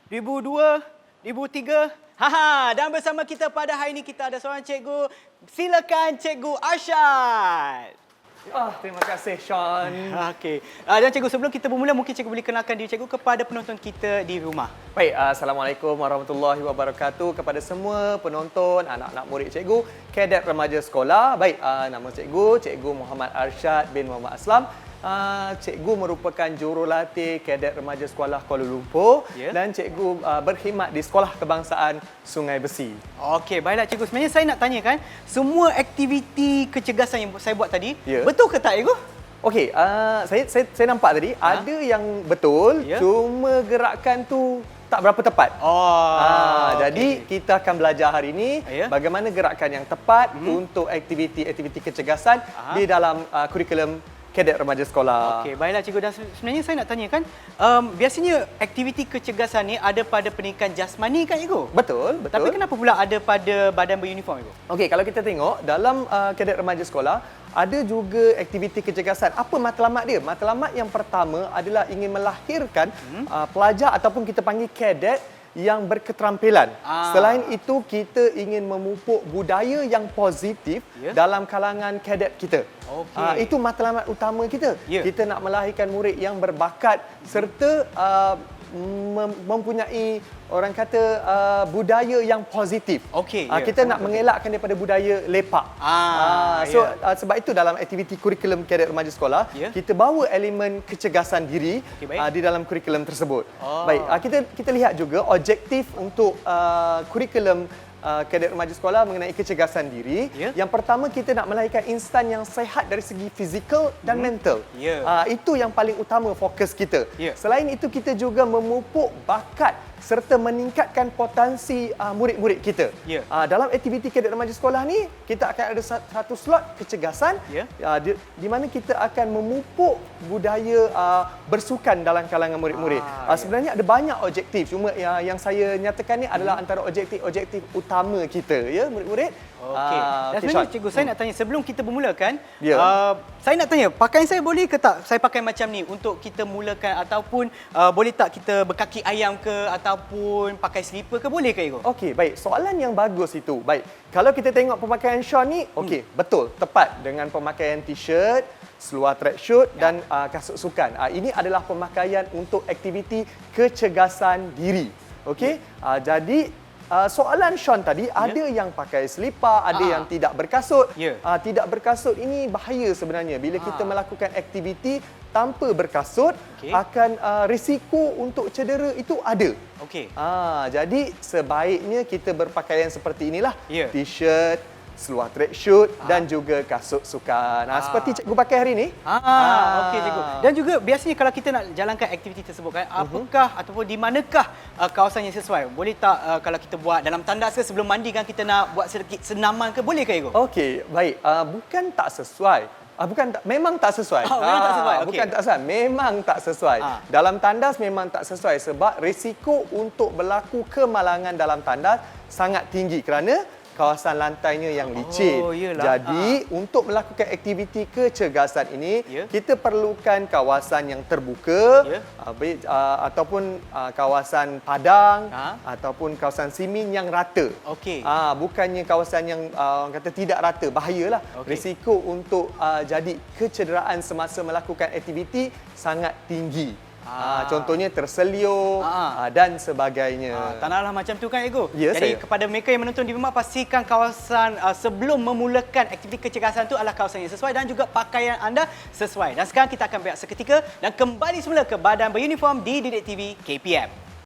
2002, 2003. Haha, dan bersama kita pada hari ini kita ada seorang cikgu. Silakan Cikgu Arsyad. Terima kasih Sean. Okey. Dan cikgu, sebelum kita bermula mungkin cikgu boleh kenalkan diri cikgu kepada penonton kita di rumah. Baik, Assalamualaikum warahmatullahi wabarakatuh kepada semua penonton, anak-anak murid cikgu, kadet remaja sekolah. Baik, nama Cikgu Muhammad Arsyad bin Muhammad Aslam. Cikgu merupakan jurulatih kadet remaja sekolah Kuala Lumpur dan cikgu berkhidmat di Sekolah Kebangsaan Sungai Besi. Okey, baiklah cikgu. Sebenarnya saya nak tanyakan, semua aktiviti kecergasan yang saya buat tadi, betul ke tak cikgu? Okey, saya nampak tadi ada yang betul, cuma gerakan tu tak berapa tepat. Jadi kita akan belajar hari ini bagaimana gerakan yang tepat untuk aktiviti-aktiviti kecergasan di dalam kurikulum kadet remaja sekolah. Okey, baiklah cikgu. Dan sebenarnya saya nak tanyakan, biasanya aktiviti kecergasan ni ada pada pendidikan jasmani kan cikgu? Betul. Tapi kenapa pula ada pada badan beruniform cikgu? Okey, kalau kita tengok dalam kadet remaja sekolah, ada juga aktiviti kecergasan. Apa matlamat dia? Matlamat yang pertama adalah ingin melahirkan pelajar ataupun kita panggil kadet yang berketerampilan. Selain itu, kita ingin memupuk budaya yang positif dalam kalangan kadet kita. Itu matlamat utama kita. Kita nak melahirkan murid yang berbakat serta mempunyai orang kata budaya yang positif. Kita nak mengelakkan daripada budaya lepak. Sebab itu dalam aktiviti kurikulum kadet remaja sekolah, kita bawa elemen kecergasan diri di dalam kurikulum tersebut. Baik, kita lihat juga objektif untuk kurikulum kadet remaja sekolah mengenai kecergasan diri. Yang pertama, kita nak melahirkan insan yang sihat dari segi fizikal dan mental. Itu yang paling utama fokus kita. Selain itu, kita juga memupuk bakat serta meningkatkan potensi murid-murid kita. Dalam aktiviti kadet remaja sekolah ni, kita akan ada satu slot kecergasan di mana kita akan memupuk budaya bersukan dalam kalangan murid-murid. Sebenarnya ada banyak objektif, cuma yang saya nyatakan ni adalah antara objektif utama kita, ya murid-murid. Dan sebenarnya cikgu, saya nak tanya sebelum kita bermulakan, saya nak tanya, pakaian saya boleh ke tak saya pakai macam ni untuk kita mulakan, ataupun boleh tak kita berkaki ayam ke ataupun pakai slipper ke, boleh ke cikgu? Okey, baik. Soalan yang bagus itu. Baik. Kalau kita tengok pemakaian Sean ni, okey, betul, tepat dengan pemakaian t-shirt, seluar tracksuit dan kasut sukan. Ini adalah pemakaian untuk aktiviti kecergasan diri. Okey? Jadi soalan Sean tadi, ada yang pakai selipar, ada yang tidak berkasut. Tidak berkasut ini bahaya sebenarnya. Bila kita melakukan aktiviti tanpa berkasut, akan risiko untuk cedera itu ada. Jadi sebaiknya kita berpakaian seperti inilah. T-shirt, seluar tracksuit dan juga kasut sukan. Seperti cikgu pakai hari ini. Okey cikgu. Dan juga biasanya kalau kita nak jalankan aktiviti tersebut kan, apakah ataupun di manakah kawasan yang sesuai? Boleh tak kalau kita buat dalam tandas ke, sebelum mandi kan kita nak buat sedikit senaman ke, boleh ke cikgu? Okey, baik. Bukan tak sesuai. Memang tak sesuai. Memang tak sesuai. Bukan tak sesuai, memang tak sesuai. Dalam tandas memang tak sesuai sebab risiko untuk berlaku kemalangan dalam tandas sangat tinggi kerana kawasan lantainya yang licin. Jadi, untuk melakukan aktiviti kecergasan ini, kita perlukan kawasan yang terbuka, ataupun kawasan padang, ataupun kawasan simen yang rata. Bukannya kawasan yang orang kata tidak rata, bahayalah. Risiko untuk jadi kecederaan semasa melakukan aktiviti sangat tinggi. Contohnya terseliur dan sebagainya. Tak naklah macam tu kan cikgu? saya. Jadi kepada mereka yang menonton di rumah, pastikan kawasan sebelum memulakan aktiviti kecergasan itu adalah kawasan yang sesuai dan juga pakaian anda sesuai. Dan sekarang kita akan berehat seketika dan kembali semula ke badan beruniform di Didik TV KPM.